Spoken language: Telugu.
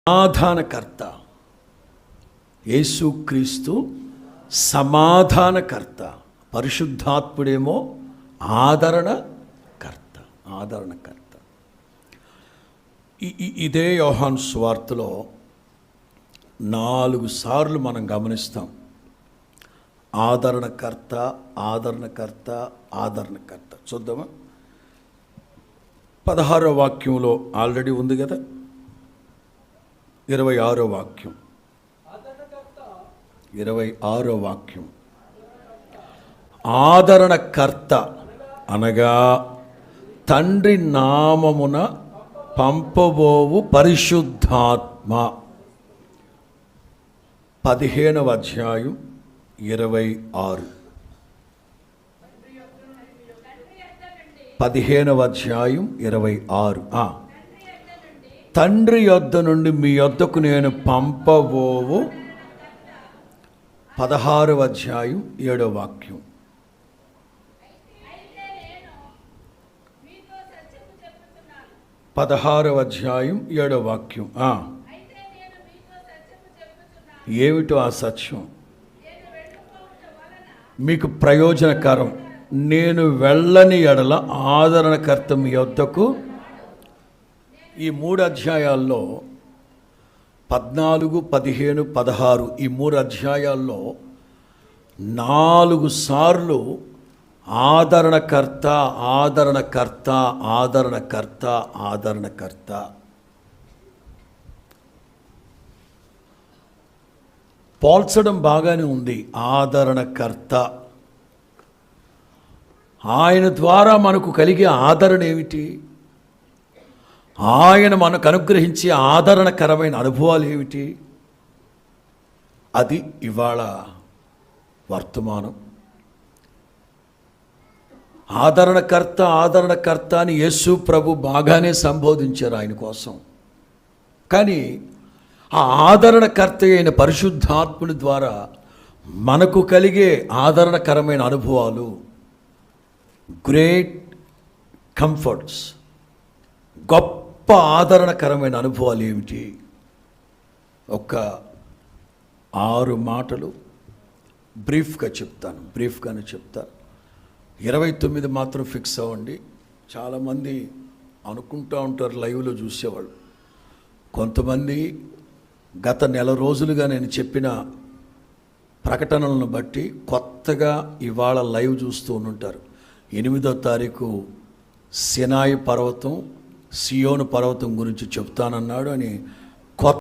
సమాధానకర్త. యేసుక్రీస్తు సమాధానకర్త, పరిశుద్ధాత్ముడేమో ఆదరణకర్త. ఇదే యోహాను సువార్తలో 4 సార్లు మనం గమనిస్తాం. ఆదరణకర్త, ఆదరణకర్త, ఆదరణకర్త. చూద్దామా? 16వ వాక్యంలో ఆల్రెడీ ఉంది కదా. 26వ వాక్యం, 26వ వాక్యం. ఆదరణకర్త అనగా తండ్రి నామమున పంపబోవు పరిశుద్ధాత్మ. 15వ అధ్యాయం 26. 15వ అధ్యాయం 26. తండ్రి యొద్ద నుండి మీ యొద్దకు నేను పంపబోవు. 16వ అధ్యాయం 7వ వాక్యం. పదహారవ అధ్యాయం 7వ వాక్యం. ఏమిటో ఆ సత్యం? మీకు ప్రయోజనకరం. నేను వెళ్ళని ఎడల ఆదరణకర్త మీ యొద్దకు. ఈ 3 అధ్యాయాల్లో 14, 15, 16 ఈ 3 అధ్యాయాల్లో 4 సార్లు ఆదరణకర్త, ఆదరణకర్త, ఆదరణకర్త, ఆదరణకర్త. పోల్చడం బాగానే ఉంది. ఆదరణకర్త, ఆయన ద్వారా మనకు కలిగే ఆదరణ ఏమిటి? ఆయన మనకు అనుగ్రహించే ఆదరణకరమైన అనుభవాలు ఏమిటి? అది ఇవాళ వర్తమానం. ఆదరణకర్త, ఆదరణకర్త అని యేసు ప్రభు బాగానే సంబోధించారు ఆయన కోసం. కానీ ఆ ఆదరణకర్త అయిన పరిశుద్ధాత్ముని ద్వారా మనకు కలిగే ఆదరణకరమైన అనుభవాలు, గ్రేట్ కంఫర్ట్స్, గొప్ప ఆదరణకరమైన అనుభవాలు ఏమిటి? ఒక 6 మాటలు బ్రీఫ్గానే చెప్తాను. 29 మాత్రం ఫిక్స్ అవ్వండి. చాలామంది అనుకుంటూ ఉంటారు, లైవ్లో చూసేవాళ్ళు. కొంతమంది గత నెల రోజులుగా నేను చెప్పిన ప్రకటనలను బట్టి కొత్తగా ఇవాళ లైవ్ చూస్తూ ఉంటారు. 8వ తారీఖు సినాయి పర్వతం, సియోను పర్వతం గురించి చెప్తానన్నాడు అని